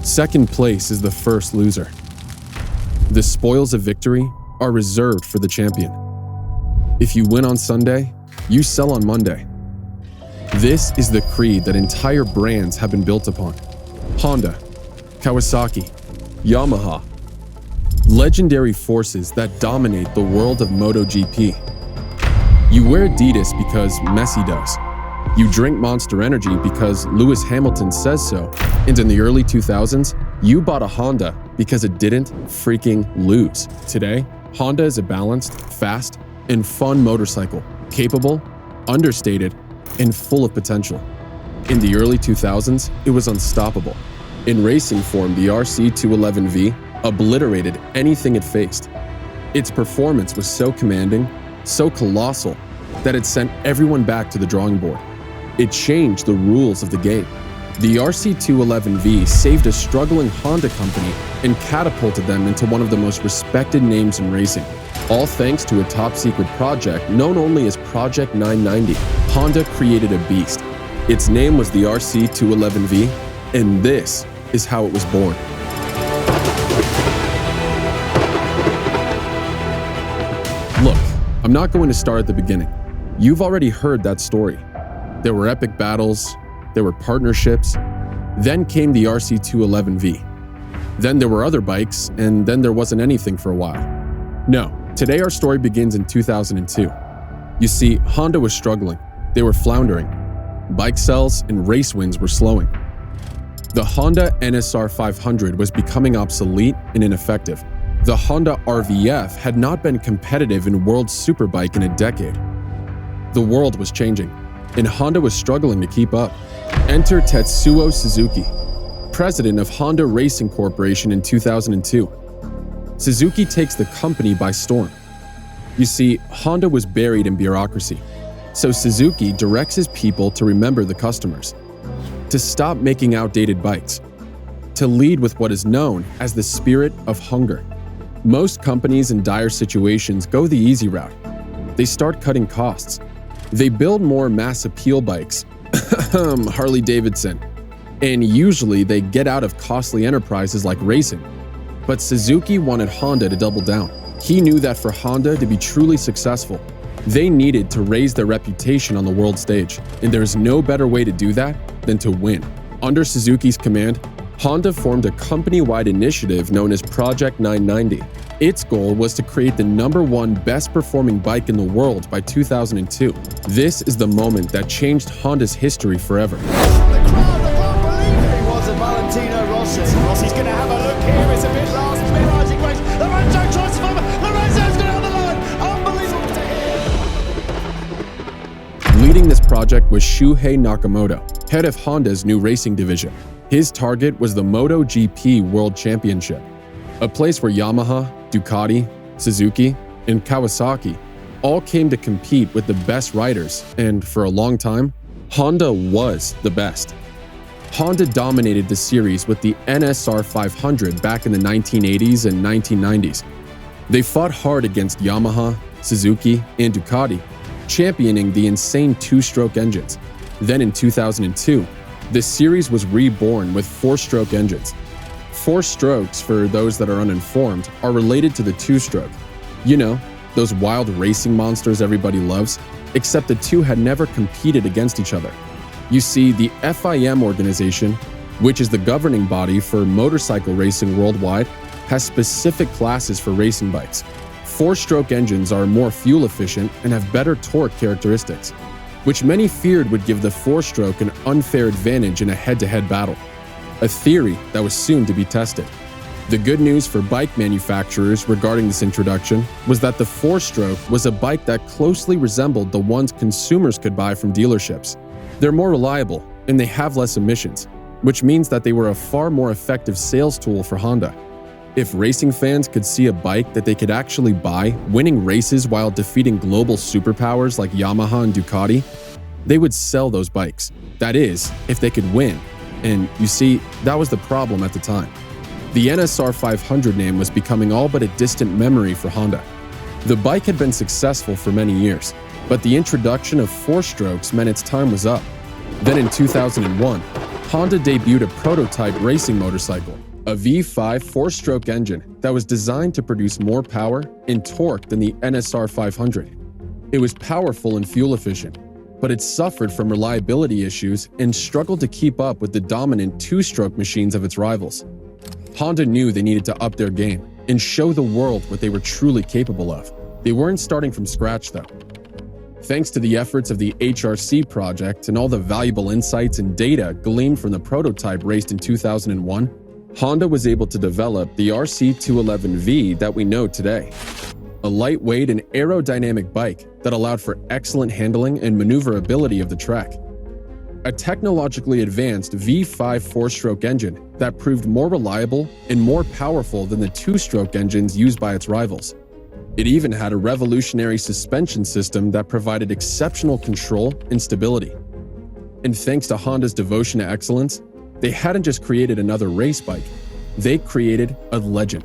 Second place is the first loser. The spoils of victory are reserved for the champion. If you win on Sunday, you sell on Monday. This is the creed that entire brands have been built upon. Honda, Kawasaki, Yamaha. Legendary forces that dominate the world of MotoGP. You wear Adidas because Messi does. You drink Monster Energy because Lewis Hamilton says so. And in the early 2000s, you bought a Honda because it didn't freaking lose. Today, Honda is a balanced, fast, and fun motorcycle, capable, understated, and full of potential. In the early 2000s, it was unstoppable. In racing form, the RC211V obliterated anything it faced. Its performance was so commanding, so colossal, that it sent everyone back to the drawing board. It changed the rules of the game. The RC211V saved a struggling Honda company and catapulted them into one of the most respected names in racing. All thanks to a top-secret project known only as Project 990, Honda created a beast. Its name was the RC211V, and this is how it was born. Look, I'm not going to start at the beginning. You've already heard that story. There were epic battles, there were partnerships, then came the RC211V. Then there were other bikes, and then there wasn't anything for a while. No, today our story begins in 2002. You see, Honda was struggling. They were floundering. Bike sales and race wins were slowing. The Honda NSR 500 was becoming obsolete and ineffective. The Honda RVF had not been competitive in World Superbike in a decade. The world was changing, and Honda was struggling to keep up. Enter Tetsuo Suzuki, president of Honda Racing Corporation in 2002. Suzuki takes the company by storm. You see, Honda was buried in bureaucracy, so Suzuki directs his people to remember the customers, to stop making outdated bikes, to lead with what is known as the spirit of hunger. Most companies in dire situations go the easy route. They start cutting costs. They build more mass appeal bikes, Harley Davidson, and usually they get out of costly enterprises like racing. But Suzuki wanted Honda to double down. He knew that for Honda to be truly successful, they needed to raise their reputation on the world stage, and there's no better way to do that than to win. Under Suzuki's command, Honda formed a company-wide initiative known as Project 990. Its goal was to create the #1 best-performing bike in the world by 2002. This is the moment that changed Honda's history forever. The crowd can't believe it was a Valentino Rossi. Rossi's going to have a look here. It's a bit last minute rising race. Lorenzo tries to form. Lorenzo's going down the line. Unbelievable to hear. Leading this project was Shuhei Nakamoto, head of Honda's new racing division. His target was the MotoGP World Championship, a place where Yamaha, Ducati, Suzuki, and Kawasaki all came to compete with the best riders, and for a long time, Honda was the best. Honda dominated the series with the NSR 500 back in the 1980s and 1990s. They fought hard against Yamaha, Suzuki, and Ducati, championing the insane two-stroke engines. Then in 2002, the series was reborn with four-stroke engines. Four strokes, for those that are uninformed, are related to the two-stroke. You know, those wild racing monsters everybody loves, except the two had never competed against each other. You see, the FIM organization, which is the governing body for motorcycle racing worldwide, has specific classes for racing bikes. Four-stroke engines are more fuel efficient and have better torque characteristics, which many feared would give the four-stroke an unfair advantage in a head-to-head battle, a theory that was soon to be tested. The good news for bike manufacturers regarding this introduction was that the four-stroke was a bike that closely resembled the ones consumers could buy from dealerships. They're more reliable, and they have less emissions, which means that they were a far more effective sales tool for Honda. If racing fans could see a bike that they could actually buy, winning races while defeating global superpowers like Yamaha and Ducati, they would sell those bikes. That is, if they could win. And you see, that was the problem at the time. The NSR 500 name was becoming all but a distant memory for Honda. The bike had been successful for many years, but the introduction of four strokes meant its time was up. Then in 2001, Honda debuted a prototype racing motorcycle, a V5 four-stroke engine that was designed to produce more power and torque than the NSR 500. It was powerful and fuel-efficient, but it suffered from reliability issues and struggled to keep up with the dominant two-stroke machines of its rivals. Honda knew they needed to up their game and show the world what they were truly capable of. They weren't starting from scratch, though. Thanks to the efforts of the HRC project and all the valuable insights and data gleaned from the prototype raced in 2001, Honda was able to develop the RC211V that we know today. A lightweight and aerodynamic bike that allowed for excellent handling and maneuverability of the track. A technologically advanced V5 four-stroke engine that proved more reliable and more powerful than the two-stroke engines used by its rivals. It even had a revolutionary suspension system that provided exceptional control and stability. And thanks to Honda's devotion to excellence, they hadn't just created another race bike, they created a legend.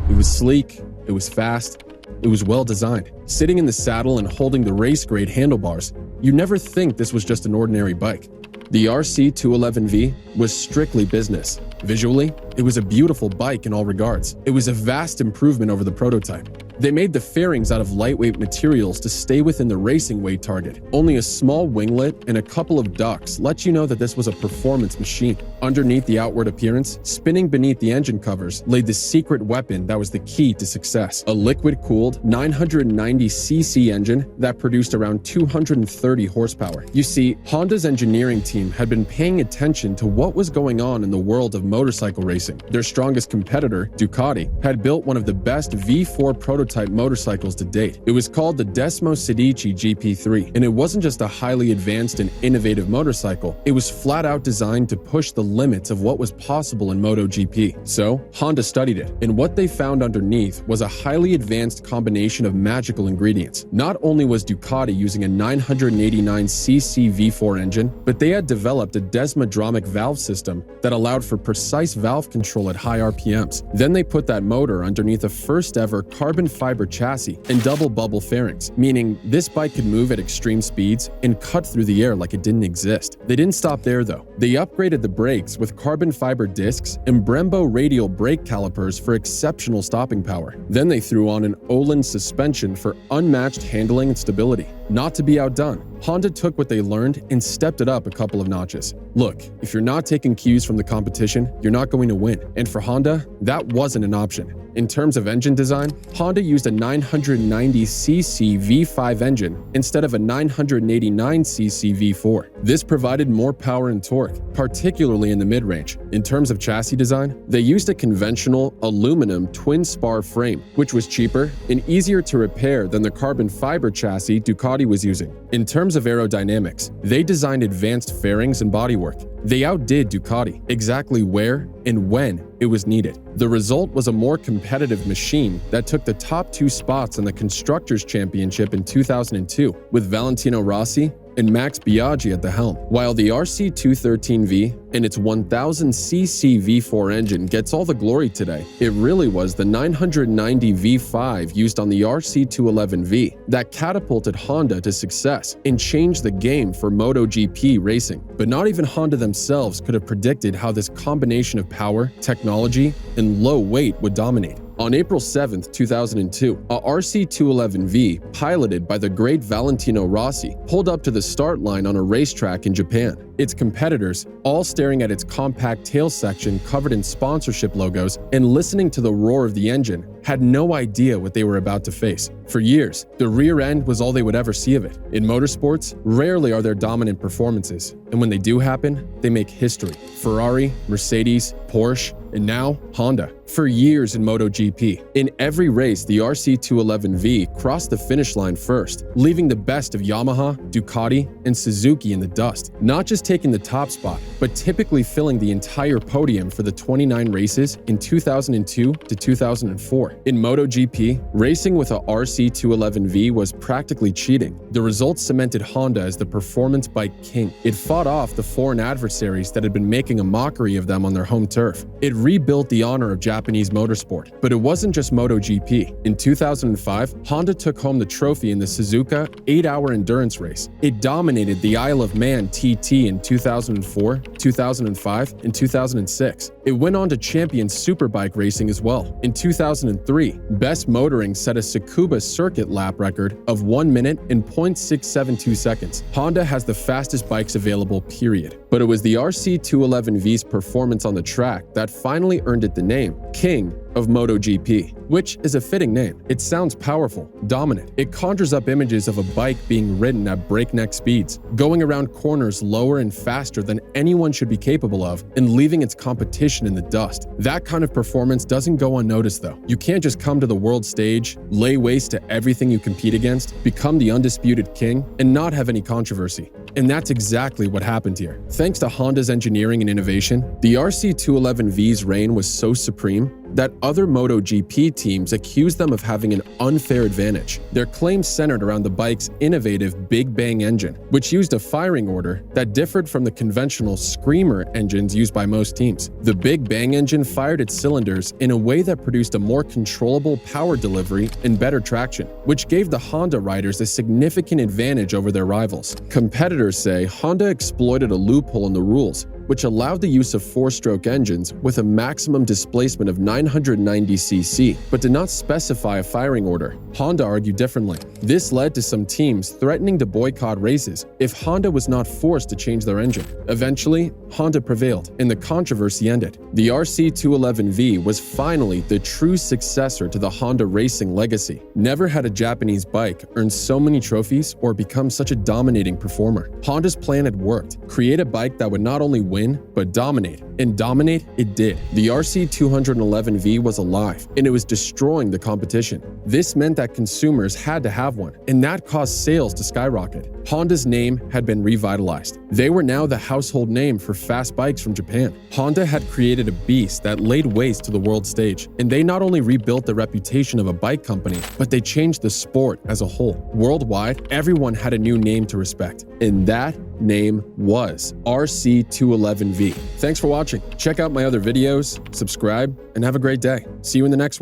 It was sleek, it was fast, it was well designed. Sitting in the saddle and holding the race-grade handlebars, you never think this was just an ordinary bike. The RC211V was strictly business. Visually, it was a beautiful bike in all regards. It was a vast improvement over the prototype. They made the fairings out of lightweight materials to stay within the racing weight target. Only a small winglet and a couple of ducts let you know that this was a performance machine. Underneath the outward appearance, spinning beneath the engine covers, lay the secret weapon that was the key to success. A liquid-cooled 990cc engine that produced around 230 horsepower. You see, Honda's engineering team had been paying attention to what was going on in the world of motorcycle racing. Their strongest competitor, Ducati, had built one of the best V4 prototype motorcycles to date. It was called the Desmo Sedici GP3, and it wasn't just a highly advanced and innovative motorcycle, it was flat out designed to push the limits of what was possible in MotoGP. So, Honda studied it, and what they found underneath was a highly advanced combination of magical ingredients. Not only was Ducati using a 989cc V4 engine, but they had developed a desmodromic valve system that allowed for precise valve control at high RPMs. Then they put that motor underneath a first ever carbon fiber chassis and double bubble fairings, meaning this bike could move at extreme speeds and cut through the air like it didn't exist. They didn't stop there though. They upgraded the brakes with carbon fiber discs and Brembo radial brake calipers for exceptional stopping power. Then they threw on an Öhlins suspension for unmatched handling and stability. Not to be outdone, Honda took what they learned and stepped it up a couple of notches. Look, if you're not taking cues from the competition, you're not going to win. And for Honda, that wasn't an option. In terms of engine design, Honda used a 990cc V5 engine instead of a 989cc V4. This provided more power and torque, particularly in the mid-range. In terms of chassis design, they used a conventional aluminum twin-spar frame, which was cheaper and easier to repair than the carbon fiber chassis Ducati was using. In terms of aerodynamics, they designed advanced fairings and bodywork. They outdid Ducati exactly where and when it was needed. The result was a more competitive machine that took the top two spots in the Constructors' Championship in 2002, with Valentino Rossi and Max Biaggi at the helm. While the RC213V and its 1000cc V4 engine gets all the glory today, it really was the 990 V5 used on the RC211V that catapulted Honda to success and changed the game for MotoGP racing. But not even Honda themselves could have predicted how this combination of power, technology, and low weight would dominate. On April 7, 2002, a RC211V, piloted by the great Valentino Rossi, pulled up to the start line on a racetrack in Japan. Its competitors, all staring at its compact tail section covered in sponsorship logos and listening to the roar of the engine, had no idea what they were about to face. For years, the rear end was all they would ever see of it. In motorsports, rarely are there dominant performances, and when they do happen, they make history. Ferrari, Mercedes, Porsche, and now Honda. For years in MotoGP, in every race, the RC211V crossed the finish line first, leaving the best of Yamaha, Ducati, and Suzuki in the dust, not just taking the top spot, but typically filling the entire podium for the 29 races in 2002 to 2004. In MotoGP, racing with a RC211V was practically cheating. The results cemented Honda as the performance bike king. It fought off the foreign adversaries that had been making a mockery of them on their home turf. It rebuilt the honor of Japanese motorsport. But it wasn't just MotoGP. In 2005, Honda Honda took home the trophy in the Suzuka 8-hour endurance race. It dominated the Isle of Man TT in 2004, 2005, and 2006. It went on to champion superbike racing as well. In 2003, Best Motoring set a Tsukuba circuit lap record of 1 minute and 0.672 seconds. Honda has the fastest bikes available, period. But it was the RC211V's performance on the track that finally earned it the name King of MotoGP, which is a fitting name. It sounds powerful, dominant. It conjures up images of a bike being ridden at breakneck speeds, going around corners lower and faster than anyone should be capable of, and leaving its competition in the dust. That kind of performance doesn't go unnoticed though. You can't just come to the world stage, lay waste to everything you compete against, become the undisputed king, and not have any controversy. And that's exactly what happened here. Thanks to Honda's engineering and innovation, the RC211V's reign was so supreme that other MotoGP teams accused them of having an unfair advantage. Their claims centered around the bike's innovative Big Bang engine, which used a firing order that differed from the conventional Screamer engines used by most teams. The Big Bang engine fired its cylinders in a way that produced a more controllable power delivery and better traction, which gave the Honda riders a significant advantage over their rivals. Competitors say Honda exploited a loophole in the rules, which allowed the use of 4-stroke engines with a maximum displacement of 990cc, but did not specify a firing order. Honda argued differently. This led to some teams threatening to boycott races if Honda was not forced to change their engine. Eventually, Honda prevailed, and the controversy ended. The RC211V was finally the true successor to the Honda racing legacy. Never had a Japanese bike earned so many trophies or become such a dominating performer. Honda's plan had worked. Create a bike that would not only win, but dominate. And dominate it did. The RC211V was alive, and it was destroying the competition. This meant that consumers had to have one, and that caused sales to skyrocket. Honda's name had been revitalized. They were now the household name for fast bikes from Japan. Honda had created a beast that laid waste to the world stage, and they not only rebuilt the reputation of a bike company, but they changed the sport as a whole. Worldwide, everyone had a new name to respect, and that name was RC211V. Thanks for watching. Check out my other videos, subscribe, and have a great day. See you in the next one.